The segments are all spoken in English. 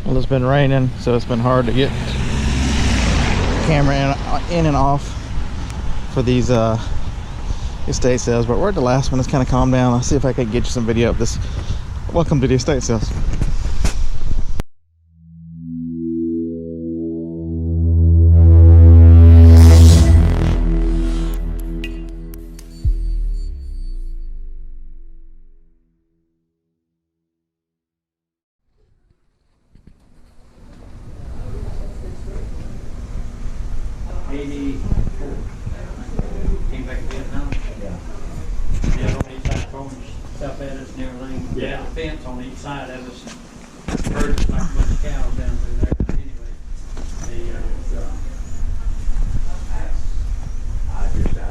Well, it's been raining, so it's been hard to get the camera in and off for these estate sales, but we're at the last one. It's kind of calmed down. I'll see if I can get you some video of this. Welcome to the estate sales. Came back to Vietnam. Yeah. Yeah, on each side, farmers, South Edison and everything. Yeah. The fence on each side of us. Herds like a bunch of cows down through there. But anyway, I just out there.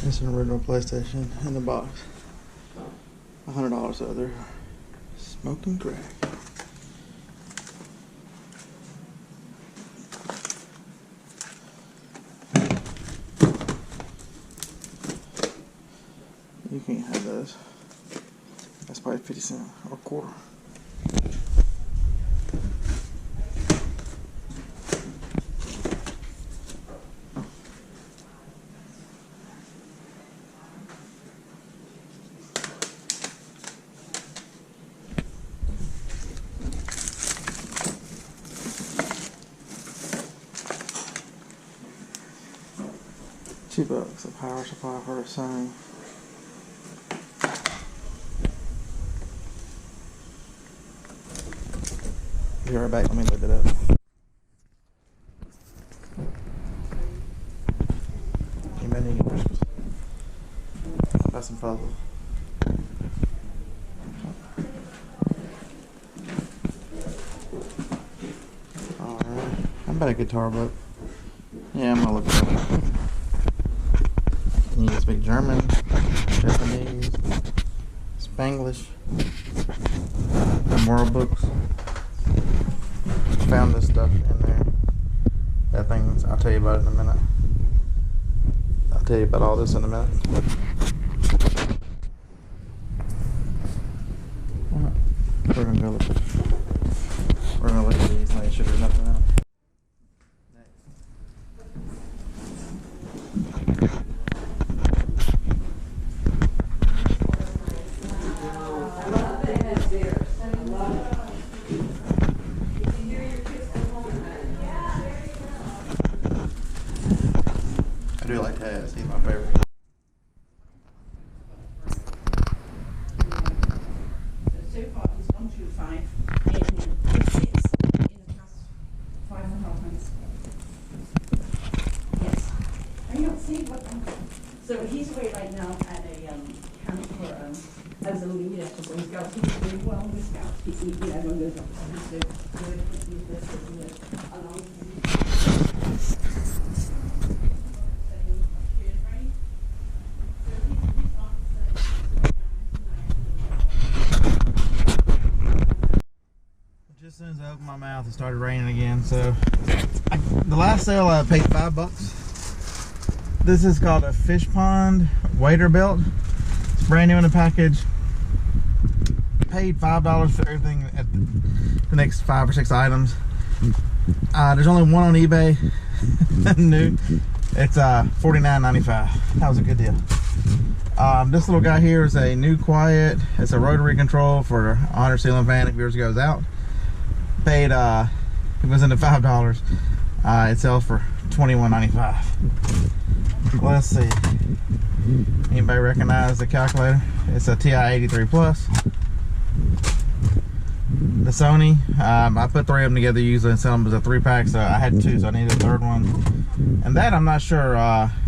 It's an original PlayStation in the box. $100 so they're smoking crack. You can't have those. That's probably 50 cents or a quarter. $2 a power supply for a Sony. Be right back, let me look it up. Anybody need Christmas? Buy some puzzles. Alright. How about a guitar book? Yeah, I'm gonna look it up. You can speak German, Japanese, Spanglish, and moral books. Found this stuff in there. That thing's, I'll tell you about it in a minute. I'll tell you about all this in a minute. We're gonna go look. We're gonna look at these and make sure there's nothing else. I do like Taz, he's my favorite. So far he's 125 and he sits in the past 5.5 months. Yes. I don't see what so he's away right now at a camp for as a leader for Boy Scouts. He's doing well in the Scouts. He's one of those officers so good along Just as soon as I opened my mouth, it started raining again. So, the last sale I paid $5. This is called a fish pond wader belt. It's brand new in the package. Paid $5 for everything at the next 5 or 6 items. There's only one on eBay. New. It's $49.95. That was a good deal. This little guy here is a new quiet. It's a rotary control for a 100 ceiling fan if yours goes out. Paid it was into $5. It sells for $21.95. Let's see. Anybody recognize the calculator? It's a TI-83 Plus. The Sony, I put 3 of them together usually and sell them as a 3-pack, so I had 2, so I needed a 3rd one. And that I'm not sure.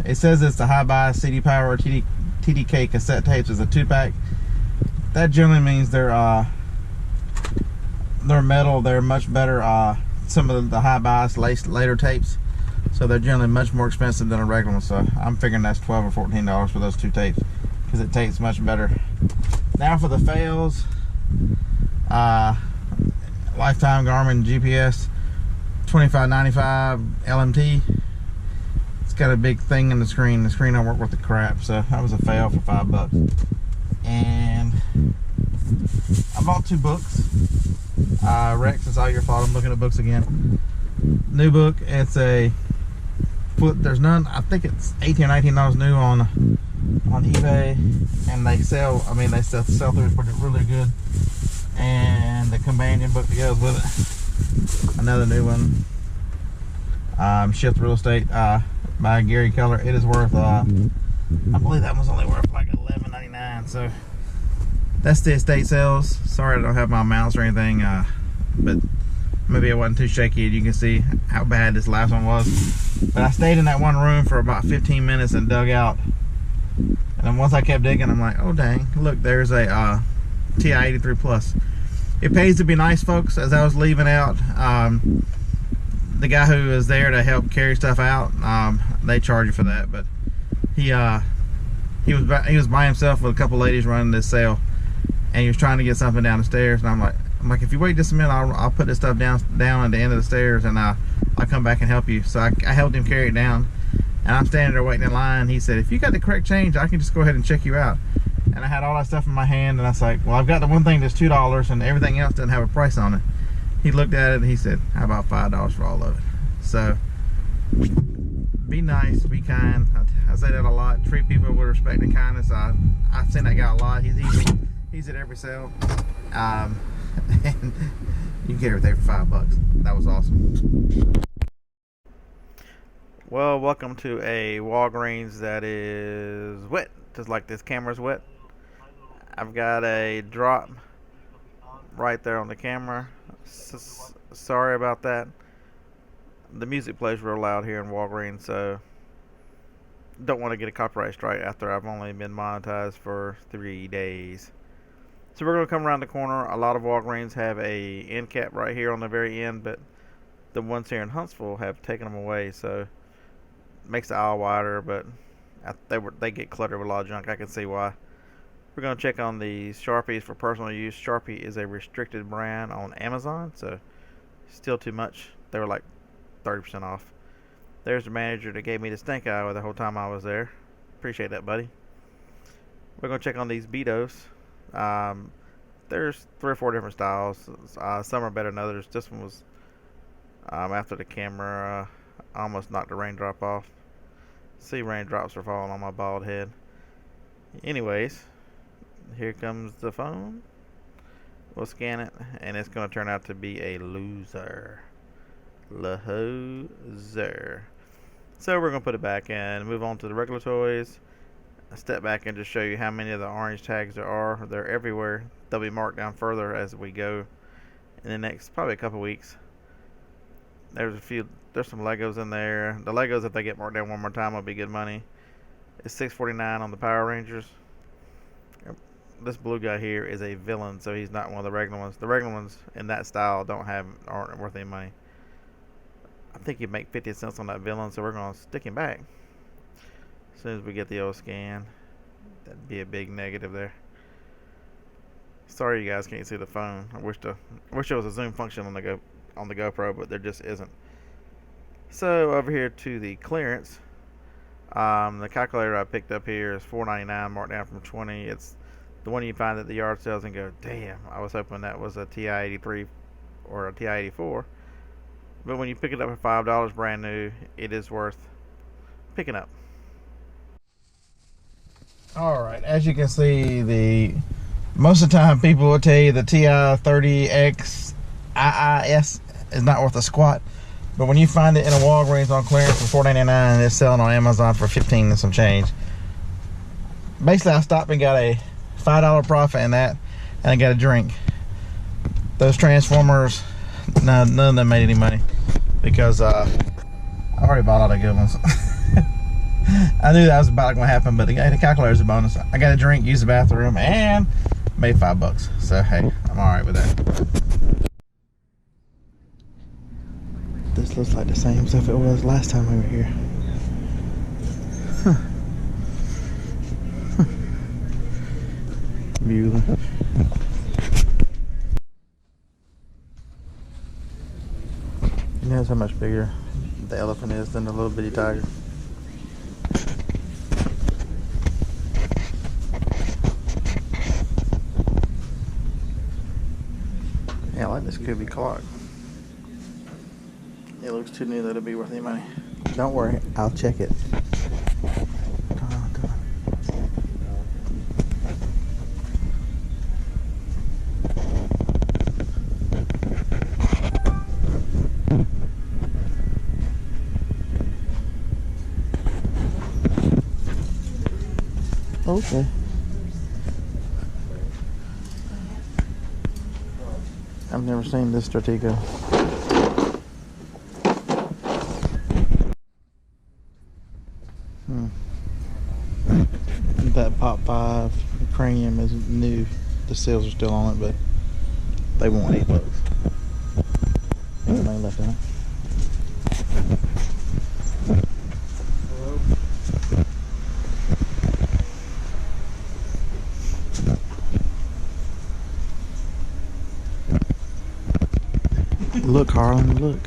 It says it's the high-buy CD Power TDK cassette tapes is a 2-pack. that generally means they're metal. They're much better. Some of the high bias later tapes, so they're generally much more expensive than a regular one. So I'm figuring that's $12 or $14 for those two tapes, because it tapes much better. Now for the fails. Lifetime Garmin GPS 2595 LMT. It's got a big thing in the screen. The screen don't work worth the crap, so that was a fail for $5. And I bought 2 books. Rex, it's all your fault. I'm looking at books again. New book. It's a there's none. I think it's $18 or $19 new on eBay, and they sell. I mean, they sell through really good. And the companion book that goes with it. Another new one. Shift Real Estate by Gary Keller. It is worth. I believe that one's only worth like $11.99. So that's the estate sales. Sorry I don't have my mouse or anything, but maybe it wasn't too shaky. You can see how bad this last one was. But I stayed in that one room for about 15 minutes and dug out. And then once I kept digging, I'm like, oh dang, look, there's a TI 83 Plus. It pays to be nice, folks. As I was leaving out, the guy who was there to help carry stuff out, they charge you for that. But he was by himself with a couple ladies running this sale, and he was trying to get something down the stairs. And I'm like, if you wait just a minute, I'll put this stuff down at the end of the stairs, and I'll come back and help you. So I helped him carry it down, and I'm standing there waiting in line. He said, if you got the correct change, I can just go ahead and check you out. And I had all that stuff in my hand, and I was like, well, I've got the one thing that's $2, and everything else doesn't have a price on it. He looked at it and he said, how about $5 for all of it? So be nice, be kind. I say that a lot. Treat people with respect and kindness. I've seen that guy a lot. He's at every sale. And you can get everything for $5. That was awesome. Well, welcome to a Walgreens that is wet, just like this camera's wet. I've got a drop right there on the camera. Sorry about that. The music plays real loud here in Walgreens, so don't want to get a copyright strike after I've only been monetized for 3 days. So we're going to come around the corner. A lot of Walgreens have a end cap right here on the very end, but the ones here in Huntsville have taken them away, so it makes the aisle wider, but they get cluttered with a lot of junk. I can see why. We're going to check on the Sharpies for personal use. Sharpie is a restricted brand on Amazon, so still too much. They were like 30% off. There's the manager that gave me the stink eye the whole time I was there. Appreciate that, buddy. We're going to check on these Beatos. There's 3 or 4 different styles. Some are better than others. This one was after the camera almost knocked the raindrop off. See, raindrops are falling on my bald head. Anyways, here comes the phone. We'll scan it, and it's going to turn out to be a loser. Loser. So we're going to put it back and move on to the regular toys. I'll step back and just show you how many of the orange tags there are. They're everywhere. They'll be marked down further as we go in the next probably a couple weeks. There's some Legos in there. The Legos, if they get marked down one more time, will be good money. It's $6.49 on the Power Rangers. This blue guy here is a villain, so he's not one of the regular ones. The regular ones in that style aren't worth any money. I think you make 50 cents on that villain, so we're going to stick him back. As soon as we get the old scan, that'd be a big negative there. Sorry you guys can't see the phone. I wish there was a zoom function on the GoPro, but there just isn't. So over here to the clearance, the calculator I picked up here is $4.99, marked down from $20. It's the one you find at the yard sales and go, damn, I was hoping that was a TI 83 or a TI 84. But when you pick it up for $5 brand new, it is worth picking up. Alright, as you can see, most of the time people will tell you the TI 30X IIS is not worth a squat. But when you find it in a Walgreens on clearance for $4.99 and it's selling on Amazon for $15 and some change. Basically, I stopped and got a $5 profit in that, and I got a drink. Those Transformers, none of them made any money because I already bought all the good ones. I knew that was about going to happen, but the calculator's a bonus. I got a drink, use the bathroom, and Made $5. So hey, I'm alright with that. This looks like the same stuff it was last time we were here. Huh. Beautiful. You know how much bigger the elephant is than the little bitty tiger. Yeah, I like this Kubi clock. It looks too new that it'll be worth any money. Don't worry, I'll check it. Come on. Okay. I've never seen this Stratego. That Pop 5 cranium is new. The seals are still on it, but they want $8. Anything left in it? Look, Harlan, look.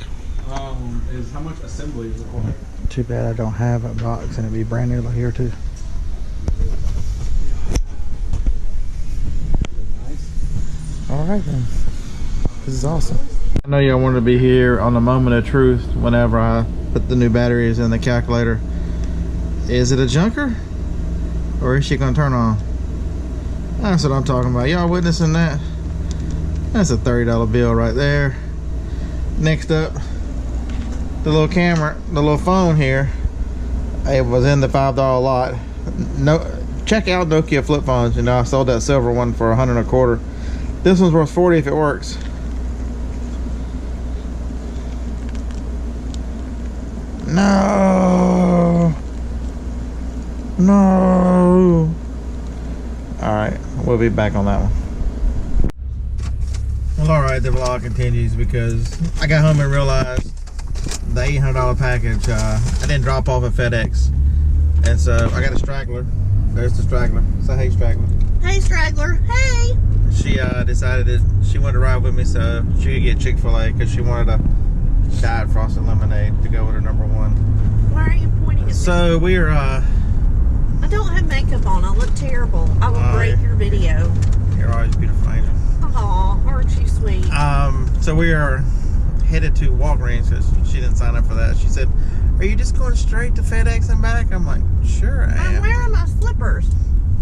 Is how much assembly is required? Too bad I don't have a box and it'd be brand new like here too. Nice. Alright then. This is awesome. I know y'all wanted to be here on the moment of truth whenever I put the new batteries in the calculator. Is it a junker? Or is she gonna turn on? That's what I'm talking about. Y'all witnessing that? That's a $30 bill right there. Next up, the little camera, the little phone here, it was in the $5 lot. No, check out Nokia flip phones. You know, I sold that silver one for $125. This one's worth $40 if it works. No. Alright, we'll be back on that one. Well, alright, the vlog continues because I got home and realized the $800 package I didn't drop off at FedEx. And so I got a straggler. There's the straggler. Say hey, straggler. Hey, straggler. Hey. She decided that she wanted to ride with me so she could get Chick-fil-A because she wanted a Diet Frosted Lemonade to go with her number one. Why are you pointing at me? So we are I don't have makeup on. I look terrible. I will break your video. You're always beautiful, angel. Aw, aren't you sweet? So we are headed to Walgreens because she didn't sign up for that. She said, "Are you just going straight to FedEx and back?" I'm like, "Sure, I am." I'm wearing my slippers.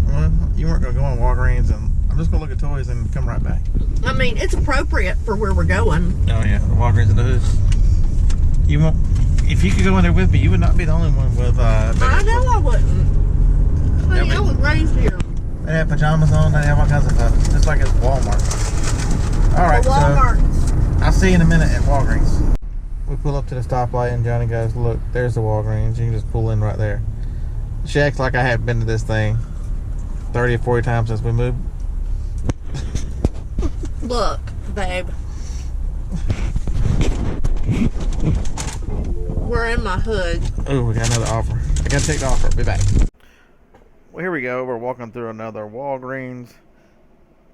Well, you weren't going to go in Walgreens, and I'm just going to look at toys and come right back. I mean, it's appropriate for where we're going. Oh yeah, the Walgreens in the hood. You won't. If you could go in there with me, you would not be the only one with. I know I wouldn't. Honey, I was raised here. They have pajamas on. They have all kinds of stuff, just like at Walmart. All right, Walmart. so I'll see you in a minute at Walgreens. We pull up to the stoplight, and Johnny goes, "Look, there's the Walgreens. You can just pull in right there." She acts like I hadn't been to this thing 30 or 40 times since we moved. Look, babe. We're in my hood. Oh, we got another offer. I gotta take the offer. Be back. Well, here we go. We're walking through another Walgreens.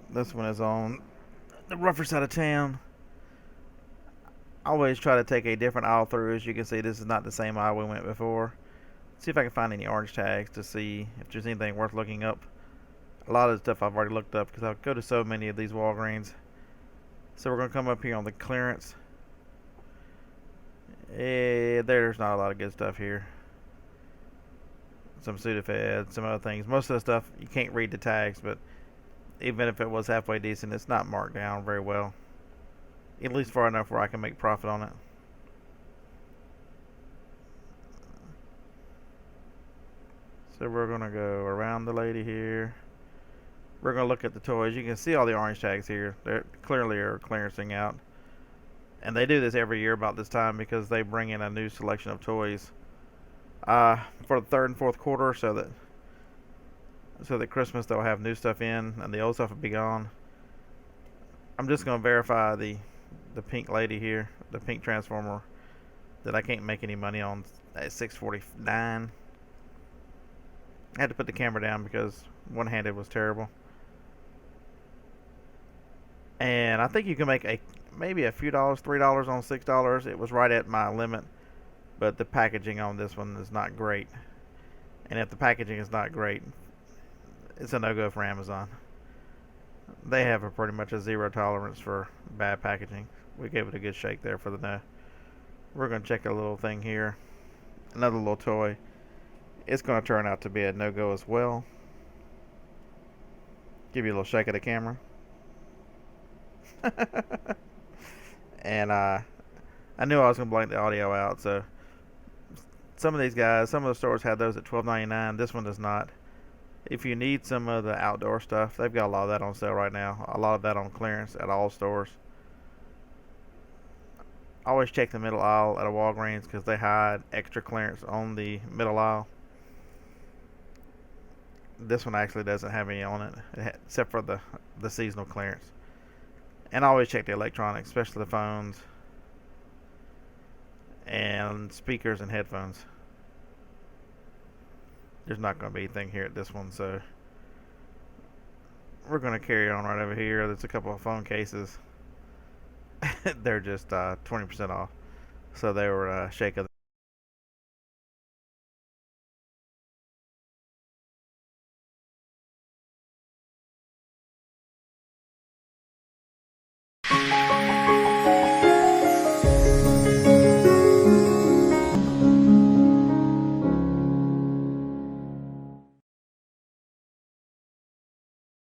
This one is on the rougher side of town. I always try to take a different aisle through. As you can see, this is not the same aisle we went before. See if I can find any orange tags to see if there's anything worth looking up. A lot of the stuff I've already looked up because I go to so many of these Walgreens. So we're going to come up here on the clearance. There's not a lot of good stuff here. Some Sudafed, some other things. Most of the stuff, you can't read the tags, but even if it was halfway decent, it's not marked down very well. At least far enough where I can make profit on it. So we're going to go around the lady here. We're going to look at the toys. You can see all the orange tags here. They clearly are clearancing out. And they do this every year about this time because they bring in a new selection of toys for the third and fourth quarter, so that so that Christmas they'll have new stuff in and the old stuff will be gone. I'm just gonna verify the pink lady here, the pink transformer, that I can't make any money on at 6:49. I had to put the camera down because one-handed was terrible. And I think you can make maybe a few dollars, $3 on $6. It was right at my limit, but the packaging on this one is not great. And if the packaging is not great, it's a no-go for Amazon. They have pretty much a zero tolerance for bad packaging. We gave it a good shake there for the no. We're going to check a little thing here. Another little toy. It's going to turn out to be a no-go as well. Give you a little shake of the camera. And I knew I was going to blank the audio out, so some of these guys, some of the stores had those at $12.99. This one does not. If you need some of the outdoor stuff, they've got a lot of that on sale right now. A lot of that on clearance at all stores. Always check the middle aisle at a Walgreens because they hide extra clearance on the middle aisle. This one actually doesn't have any on it, except for the seasonal clearance. And I always check the electronics, especially the phones and speakers and headphones. There's not going to be anything here at this one, so we're going to carry on right over here. There's a couple of phone cases. They're just 20% off, so they were a shake of